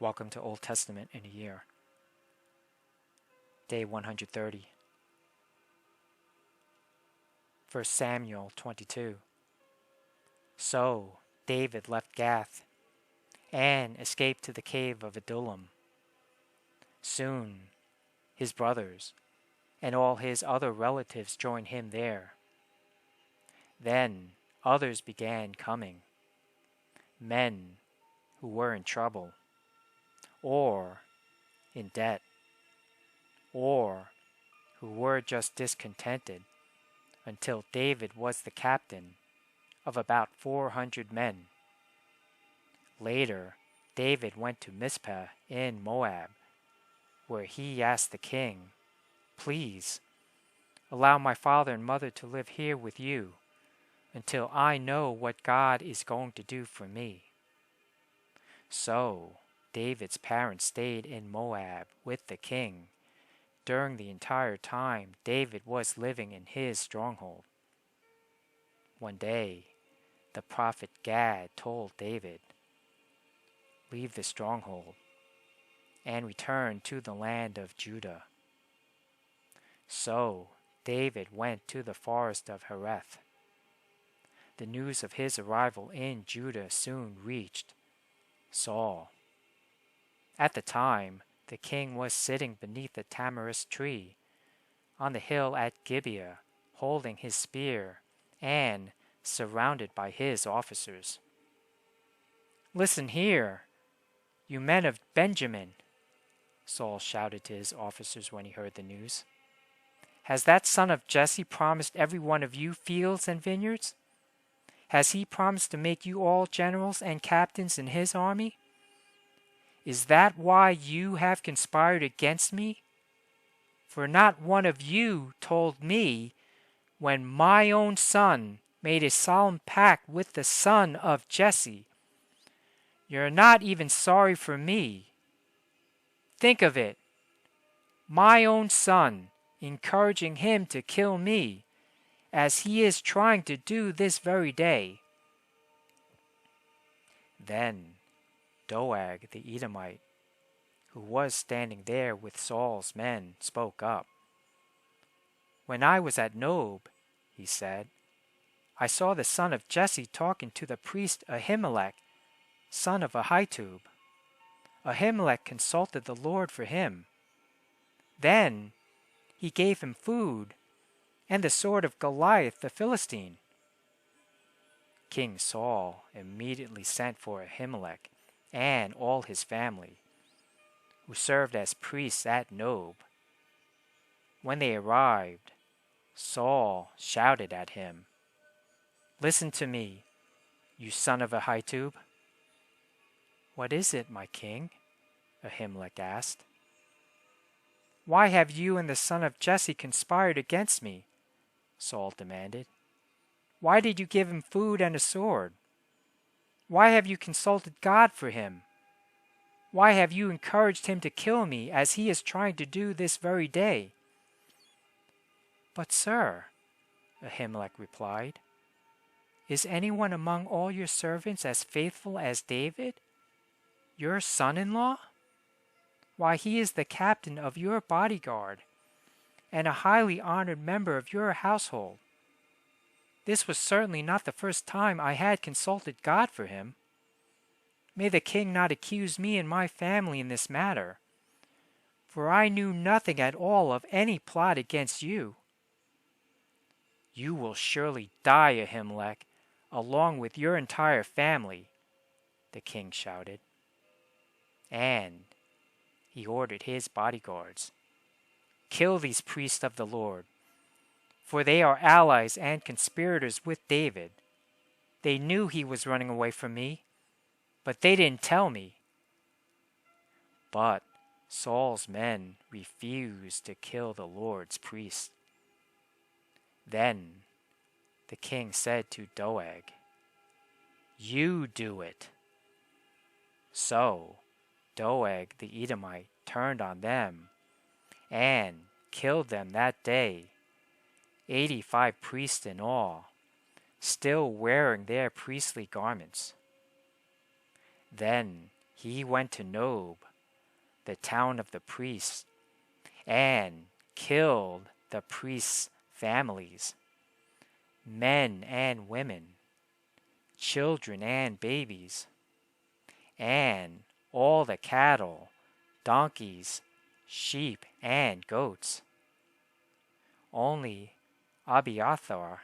Welcome to Old Testament in a Year. Day 130. 1 Samuel 22. So David left Gath and escaped to the cave of Adullam. Soon his brothers and all his other relatives joined him there. Then others began coming, men who were in trouble, or in debt, or who were just discontented, until David was the captain of about 400 men. Later, David went to Mizpah in Moab, where he asked the king, "Please, allow my father and mother to live here with you until I know what God is going to do for me." So David's parents stayed in Moab with the king during the entire time David was living in his stronghold. One day, the prophet Gad told David, "Leave the stronghold and return to the land of Judah." So David went to the forest of Hereth. The news of his arrival in Judah soon reached Saul. At the time, the king was sitting beneath a tamarisk tree on the hill at Gibeah, holding his spear and surrounded by his officers. "Listen here, you men of Benjamin," Saul shouted to his officers when he heard the news. "Has that son of Jesse promised every one of you fields and vineyards? Has he promised to make you all generals and captains in his army? Is that why you have conspired against me? For not one of you told me when my own son made a solemn pact with the son of Jesse. You're not even sorry for me. Think of it. My own son encouraging him to kill me, as he is trying to do this very day." Then Doeg the Edomite, who was standing there with Saul's men, spoke up. "When I was at Nob," he said, "I saw the son of Jesse talking to the priest Ahimelech, son of Ahitub. Ahimelech consulted the Lord for him. Then he gave him food and the sword of Goliath the Philistine." King Saul immediately sent for Ahimelech and all his family, who served as priests at Nob. When they arrived, Saul shouted at him, "Listen to me, you son of Ahitub." "What is it, my king?" Ahimelech asked. "Why have you and the son of Jesse conspired against me?" Saul demanded. "Why did you give him food and a sword? Why have you consulted God for him? Why have you encouraged him to kill me as he is trying to do this very day?" "But sir," Ahimelech replied, "is anyone among all your servants as faithful as David, your son-in-law? Why, he is the captain of your bodyguard and a highly honored member of your household. This was certainly not the first time I had consulted God for him. May the king not accuse me and my family in this matter, for I knew nothing at all of any plot against you." "You will surely die, Ahimelech, along with your entire family," the king shouted. And he ordered his bodyguards, "Kill these priests of the Lord, for they are allies and conspirators with David. They knew he was running away from me, but they didn't tell me." But Saul's men refused to kill the Lord's priests. Then the king said to Doeg, "You do it." So Doeg the Edomite turned on them and killed them that day, 85 priests in all, still wearing their priestly garments. Then he went to Nob, the town of the priests, and killed the priests' families, men and women, children and babies, and all the cattle, donkeys, sheep, and goats. Only Abiathar,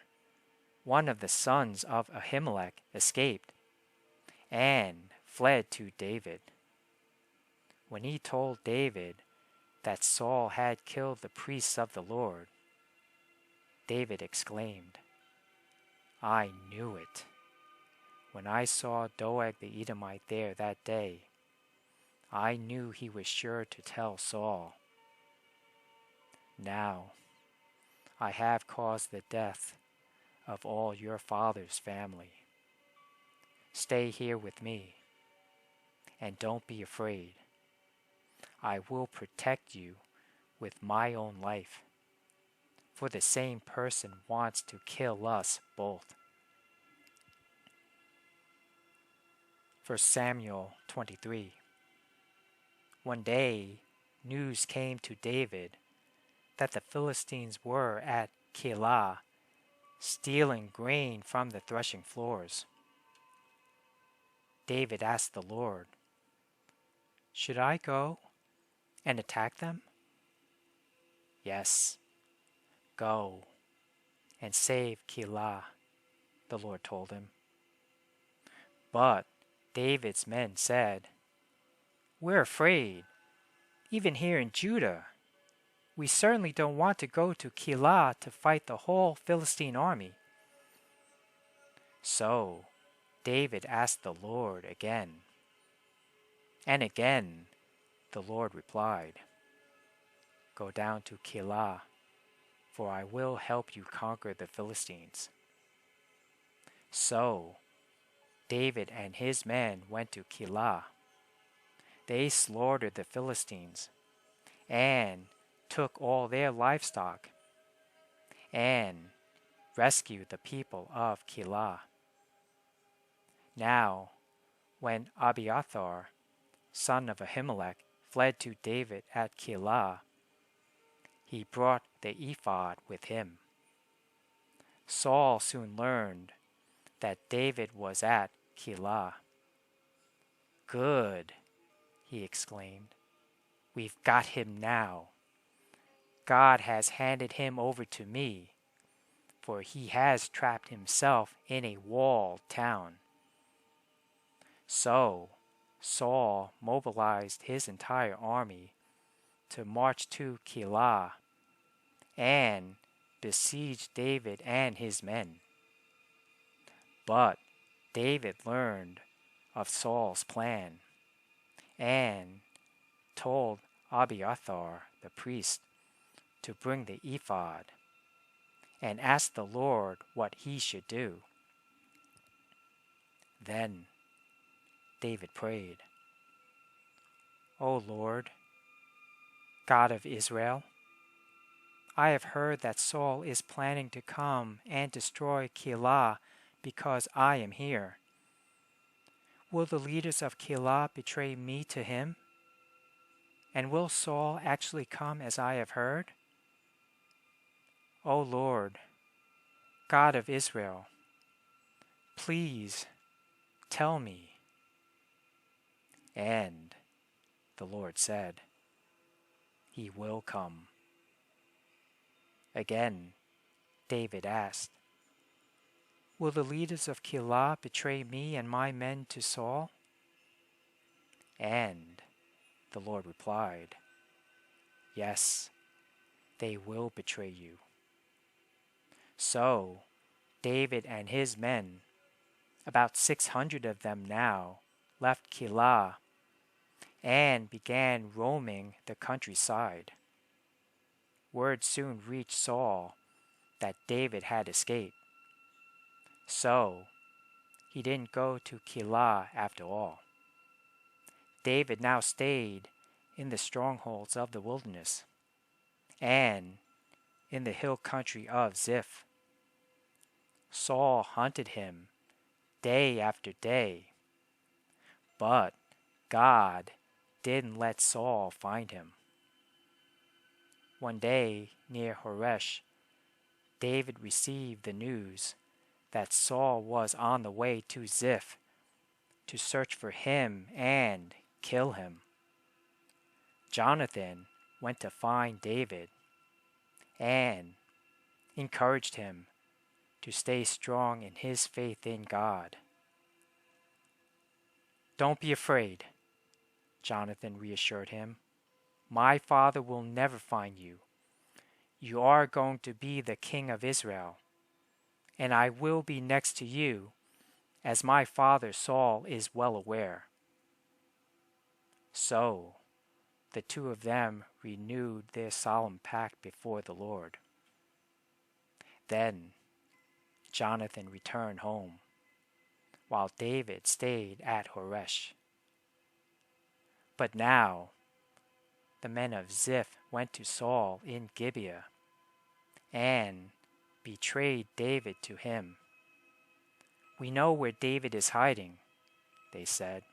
one of the sons of Ahimelech, escaped and fled to David. When he told David that Saul had killed the priests of the Lord, David exclaimed, "I knew it. When I saw Doeg the Edomite there that day, I knew he was sure to tell Saul. Now I have caused the death of all your father's family. Stay here with me, and don't be afraid. I will protect you with my own life, for the same person wants to kill us both." 1 Samuel 23. One day, news came to David that the Philistines were at Keilah, stealing grain from the threshing floors. David asked the Lord, "Should I go and attack them?" "Yes, go and save Keilah," the Lord told him. But David's men said, "We're afraid, even here in Judah. We certainly don't want to go to Keilah to fight the whole Philistine army." So David asked the Lord again. And again the Lord replied, "Go down to Keilah, for I will help you conquer the Philistines." So David and his men went to Keilah. They slaughtered the Philistines and took all their livestock and rescued the people of Keilah. Now, when Abiathar, son of Ahimelech, fled to David at Keilah, he brought the ephod with him. Saul soon learned that David was at Keilah. "Good," he exclaimed. "We've got him now. God has handed him over to me, for he has trapped himself in a walled town." So Saul mobilized his entire army to march to Keilah and besiege David and his men. But David learned of Saul's plan and told Abiathar the priest to bring the ephod and asked the Lord what he should do. Then David prayed, "O Lord, God of Israel, I have heard that Saul is planning to come and destroy Keilah because I am here. Will the leaders of Keilah betray me to him? And will Saul actually come as I have heard? O Lord, God of Israel, please tell me." And the Lord said, "He will come." Again, David asked, "Will the leaders of Keilah betray me and my men to Saul?" And the Lord replied, "Yes, they will betray you." So David and his men, about 600 of them now, left Keilah and began roaming the countryside. Word soon reached Saul that David had escaped. So he didn't go to Keilah after all. David now stayed in the strongholds of the wilderness and in the hill country of Ziph. Saul hunted him day after day, but God didn't let Saul find him. One day, near Horesh, David received the news that Saul was on the way to Ziph to search for him and kill him. Jonathan went to find David and encouraged him to stay strong in his faith in God. "Don't be afraid," Jonathan reassured him. "My father will never find you. You are going to be the king of Israel, and I will be next to you, as my father Saul is well aware." So the two of them renewed their solemn pact before the Lord. Then Jonathan returned home, while David stayed at Horesh. But now the men of Ziph went to Saul in Gibeah and betrayed David to him. "We know where David is hiding," they said.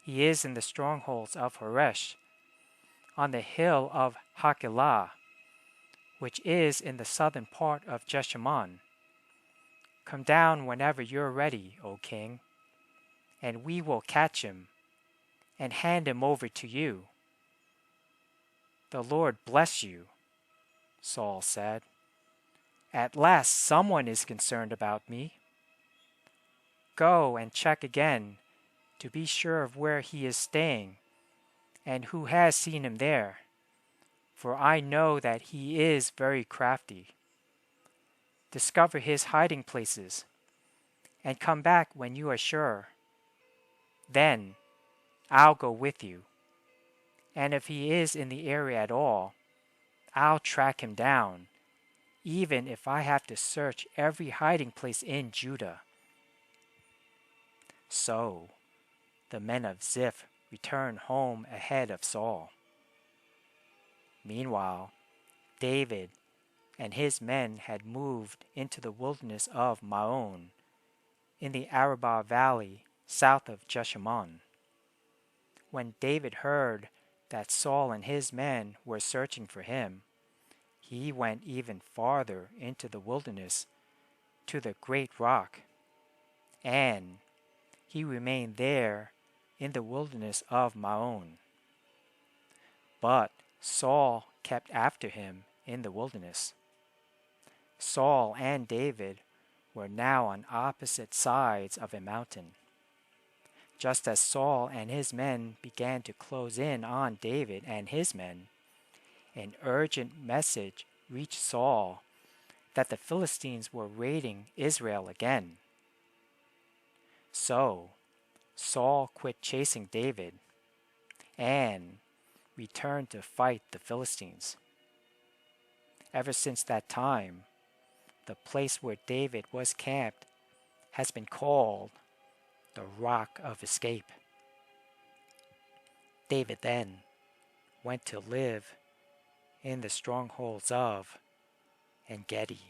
"He is in the strongholds of Horesh, on the hill of Hachilah, which is in the southern part of Jeshimon. Come down whenever you're ready, O king, and we will catch him and hand him over to you." "The Lord bless you," Saul said. "At last someone is concerned about me. Go and check again to be sure of where he is staying and who has seen him there, for I know that he is very crafty. Discover his hiding places and come back when you are sure. Then I'll go with you, and if he is in the area at all, I'll track him down, even if I have to search every hiding place in Judah." So the men of Ziph returned home ahead of Saul. Meanwhile, David and his men had moved into the wilderness of Maon, in the Arabah valley south of Jeshimon. When David heard that Saul and his men were searching for him, he went even farther into the wilderness to the great rock, and he remained there in the wilderness of Maon. But Saul kept after him in the wilderness. Saul and David were now on opposite sides of a mountain. Just as Saul and his men began to close in on David and his men, an urgent message reached Saul that the Philistines were raiding Israel again. So Saul quit chasing David and returned to fight the Philistines. Ever since that time, the place where David was camped has been called the Rock of Escape. David then went to live in the strongholds of En-Gedi.